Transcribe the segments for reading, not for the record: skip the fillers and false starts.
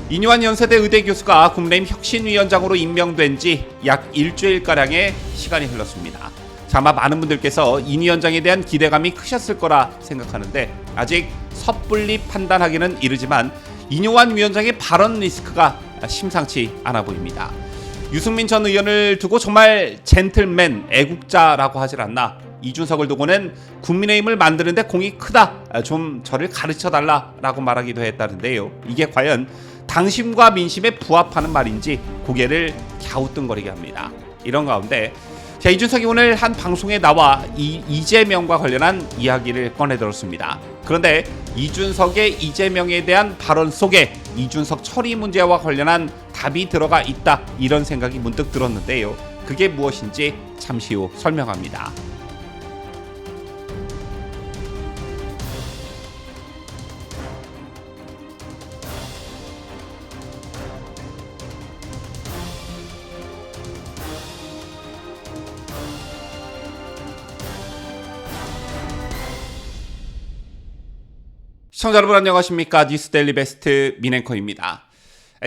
이뇨한 연세대 의대 교수가 국민의힘 혁신위원장으로 임명된 지 약 일주일가량의 시간이 흘렀습니다. 아마 많은 분들께서 이 위원장에 대한 기대감이 크셨을 거라 생각하는데 아직 섣불리 판단하기는 이르지만 이뇨한 위원장의 발언 리스크가 심상치 않아 보입니다. 유승민 전 의원을 두고 정말 젠틀맨, 애국자라고 하질 않나. 이준석을 두고는 국민의힘을 만드는데 공이 크다. 좀 저를 가르쳐달라라고 말하기도 했다는데요. 이게 과연 당심과 민심에 부합하는 말인지 고개를 갸우뚱거리게 합니다. 이런 가운데 이준석이 오늘 한 방송에 나와 이재명과 관련한 이야기를 꺼내들었습니다. 그런데 이준석의 이재명에 대한 발언 속에 이준석 처리 문제와 관련한 답이 들어가 있다, 이런 생각이 문득 들었는데요. 그게 무엇인지 잠시 후 설명합니다. 시청자 여러분 안녕하십니까? 뉴스데일리 베스트 민앵커입니다.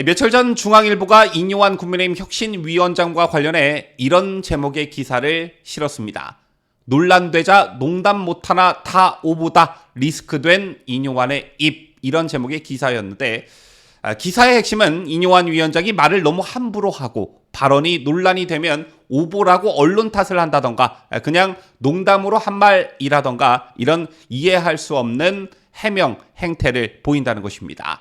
며칠 전 중앙일보가 이뇨한 국민의힘 혁신위원장과 관련해 이런 제목의 기사를 실었습니다. 논란되자 농담 못하나 다 오보다 리스크된 이뇨한의 입, 이런 제목의 기사였는데 기사의 핵심은 이뇨한 위원장이 말을 너무 함부로 하고 발언이 논란이 되면 오보라고 언론 탓을 한다던가 그냥 농담으로 한 말이라던가 이런 이해할 수 없는 해명, 행태를 보인다는 것입니다.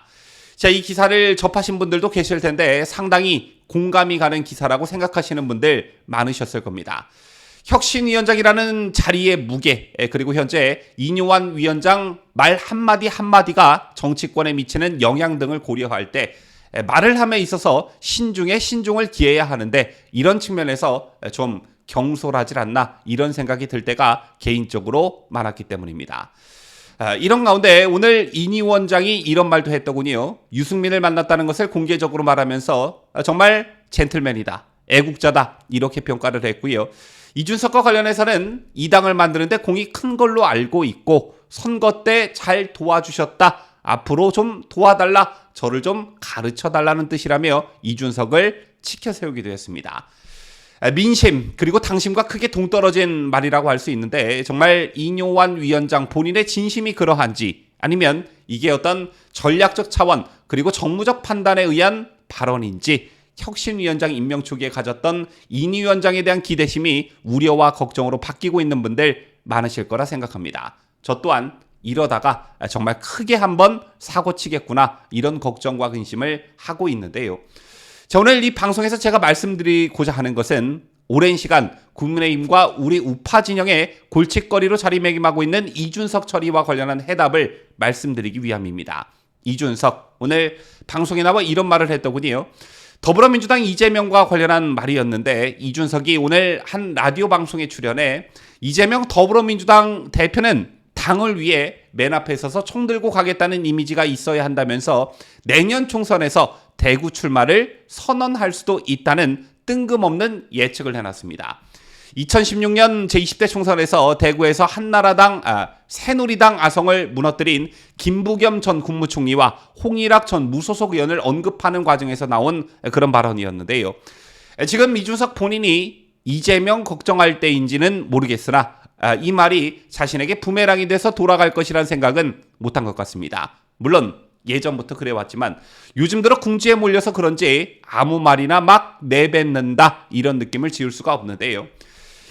자, 이 기사를 접하신 분들도 계실 텐데 상당히 공감이 가는 기사라고 생각하시는 분들 많으셨을 겁니다. 혁신위원장이라는 자리의 무게, 그리고 현재 이뇨한 위원장 말 한마디 한마디가 정치권에 미치는 영향 등을 고려할 때 말을 함에 있어서 신중에 신중을 기해야 하는데 이런 측면에서 좀 경솔하질 않나, 이런 생각이 들 때가 개인적으로 많았기 때문입니다. 이런 가운데 오늘 이 위원장이 이런 말도 했더군요. 유승민을 만났다는 것을 공개적으로 말하면서 정말 젠틀맨이다, 애국자다, 이렇게 평가를 했고요. 이준석과 관련해서는 이 당을 만드는데 공이 큰 걸로 알고 있고 선거 때 잘 도와주셨다, 앞으로 좀 도와달라, 저를 좀 가르쳐달라는 뜻이라며 이준석을 치켜세우기도 했습니다. 민심 그리고 당심과 크게 동떨어진 말이라고 할 수 있는데 정말 이뇨한 위원장 본인의 진심이 그러한지 아니면 이게 어떤 전략적 차원 그리고 정무적 판단에 의한 발언인지 혁신위원장 임명 초기에 가졌던 이 위원장에 대한 기대심이 우려와 걱정으로 바뀌고 있는 분들 많으실 거라 생각합니다. 저 또한 이러다가 정말 크게 한번 사고치겠구나, 이런 걱정과 근심을 하고 있는데요. 자, 오늘 이 방송에서 제가 말씀드리고자 하는 것은 오랜 시간 국민의힘과 우리 우파 진영의 골칫거리로 자리매김하고 있는 이준석 처리와 관련한 해답을 말씀드리기 위함입니다. 이준석, 오늘 방송에 나와 이런 말을 했더군요. 더불어민주당 이재명과 관련한 말이었는데 이준석이 오늘 한 라디오 방송에 출연해 이재명 더불어민주당 대표는 당을 위해 맨 앞에 서서 총 들고 가겠다는 이미지가 있어야 한다면서 내년 총선에서 대구 출마를 선언할 수도 있다는 뜬금없는 예측을 해놨습니다. 2016년 제20대 총선에서 대구에서 새누리당 아성을 무너뜨린 김부겸 전 국무총리와 홍일학 전 무소속 의원을 언급하는 과정에서 나온 그런 발언이었는데요. 지금 이준석 본인이 이재명 걱정할 때인지는 모르겠으나 이 말이 자신에게 부메랑이 돼서 돌아갈 것이라는 생각은 못한 것 같습니다. 물론 예전부터 그래왔지만 요즘 들어 궁지에 몰려서 그런지 아무 말이나 막 내뱉는다, 이런 느낌을 지울 수가 없는데요.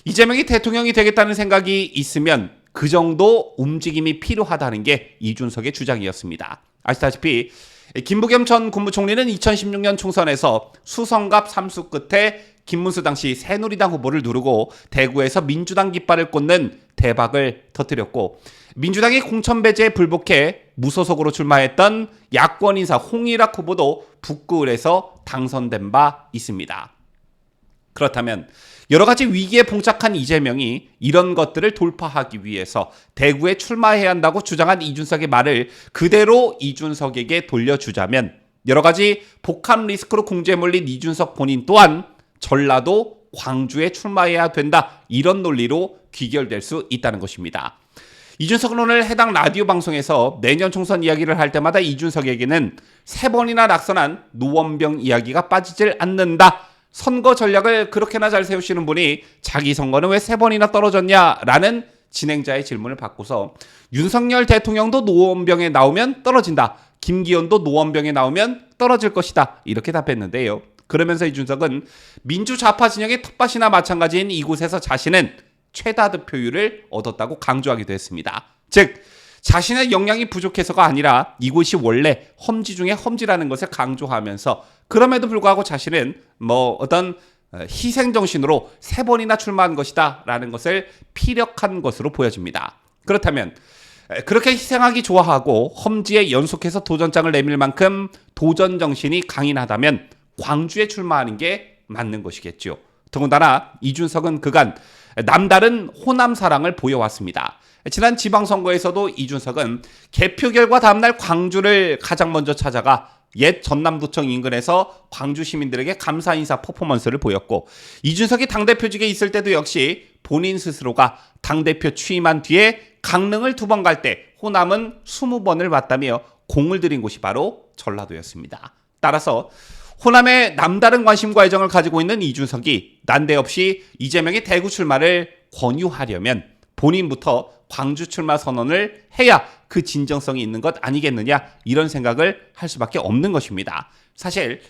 이재명이 대통령이 되겠다는 생각이 있으면 그 정도 움직임이 필요하다는 게 이준석의 주장이었습니다. 아시다시피 김부겸 전 국무총리는 2016년 총선에서 수성갑 삼수 끝에 김문수 당시 새누리당 후보를 누르고 대구에서 민주당 깃발을 꽂는 대박을 터뜨렸고 민주당이 공천 배제에 불복해 무소속으로 출마했던 야권 인사 홍일학 후보도 북구을에서 당선된 바 있습니다. 그렇다면 여러 가지 위기에 봉착한 이재명이 이런 것들을 돌파하기 위해서 대구에 출마해야 한다고 주장한 이준석의 말을 그대로 이준석에게 돌려주자면 여러 가지 복합 리스크로 궁지에 몰린 이준석 본인 또한 전라도 광주에 출마해야 된다, 이런 논리로 귀결될 수 있다는 것입니다. 이준석은 오늘 해당 라디오 방송에서 내년 총선 이야기를 할 때마다 이준석에게는 3번이나 낙선한 노원병 이야기가 빠지질 않는다. 선거 전략을 그렇게나 잘 세우시는 분이 자기 선거는 왜 3번이나 떨어졌냐라는 진행자의 질문을 받고서 윤석열 대통령도 노원병에 나오면 떨어진다. 김기현도 노원병에 나오면 떨어질 것이다. 이렇게 답했는데요. 그러면서 이준석은 민주좌파 진영의 텃밭이나 마찬가지인 이곳에서 자신은 최다 득표율을 얻었다고 강조하기도 했습니다. 즉 자신의 역량이 부족해서가 아니라 이곳이 원래 험지 중에 험지라는 것을 강조하면서 그럼에도 불구하고 자신은 어떤 희생정신으로 3번이나 출마한 것이다 라는 것을 피력한 것으로 보여집니다. 그렇다면 그렇게 희생하기 좋아하고 험지에 연속해서 도전장을 내밀 만큼 도전정신이 강인하다면 광주에 출마하는 게 맞는 것이겠죠. 더군다나 이준석은 그간 남다른 호남 사랑을 보여왔습니다. 지난 지방선거에서도 이준석은 개표 결과 다음날 광주를 가장 먼저 찾아가 옛 전남도청 인근에서 광주 시민들에게 감사 인사 퍼포먼스를 보였고, 이준석이 당대표직에 있을 때도 역시 본인 스스로가 당대표 취임한 뒤에 강릉을 2번 갈 때 호남은 20번을 왔다며 공을 들인 곳이 바로 전라도였습니다. 따라서 호남에 남다른 관심과 애정을 가지고 있는 이준석이 난데없이 이재명의 대구 출마를 권유하려면 본인부터 광주 출마 선언을 해야 그 진정성이 있는 것 아니겠느냐, 이런 생각을 할 수밖에 없는 것입니다. 사실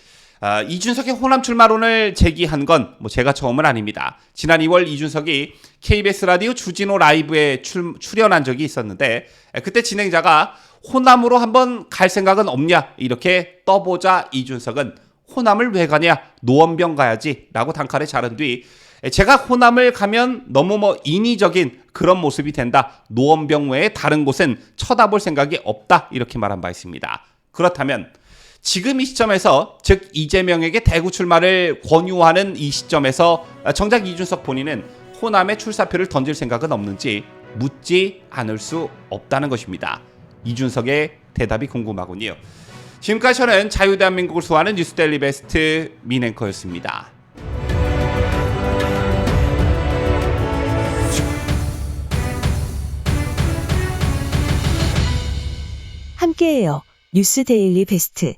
이준석의 호남 출마론을 제기한 건 제가 처음은 아닙니다. 지난 2월 이준석이 KBS 라디오 주진호 라이브에 출연한 적이 있었는데, 그때 진행자가 호남으로 한번 갈 생각은 없냐 이렇게 떠보자 이준석은 호남을 왜 가냐, 노원병 가야지 라고 단칼에 자른 뒤 제가 호남을 가면 너무 인위적인 그런 모습이 된다, 노원병 외에 다른 곳은 쳐다볼 생각이 없다, 이렇게 말한 바 있습니다. 그렇다면 지금 이 시점에서, 즉 이재명에게 대구 출마를 권유하는 이 시점에서 정작 이준석 본인은 호남에 출사표를 던질 생각은 없는지 묻지 않을 수 없다는 것입니다. 이준석의 대답이 궁금하군요. 지금까지 저는 자유대한민국을 수호하는 뉴스데일리 베스트 민앵커였습니다. 함께해요. 뉴스데일리 베스트.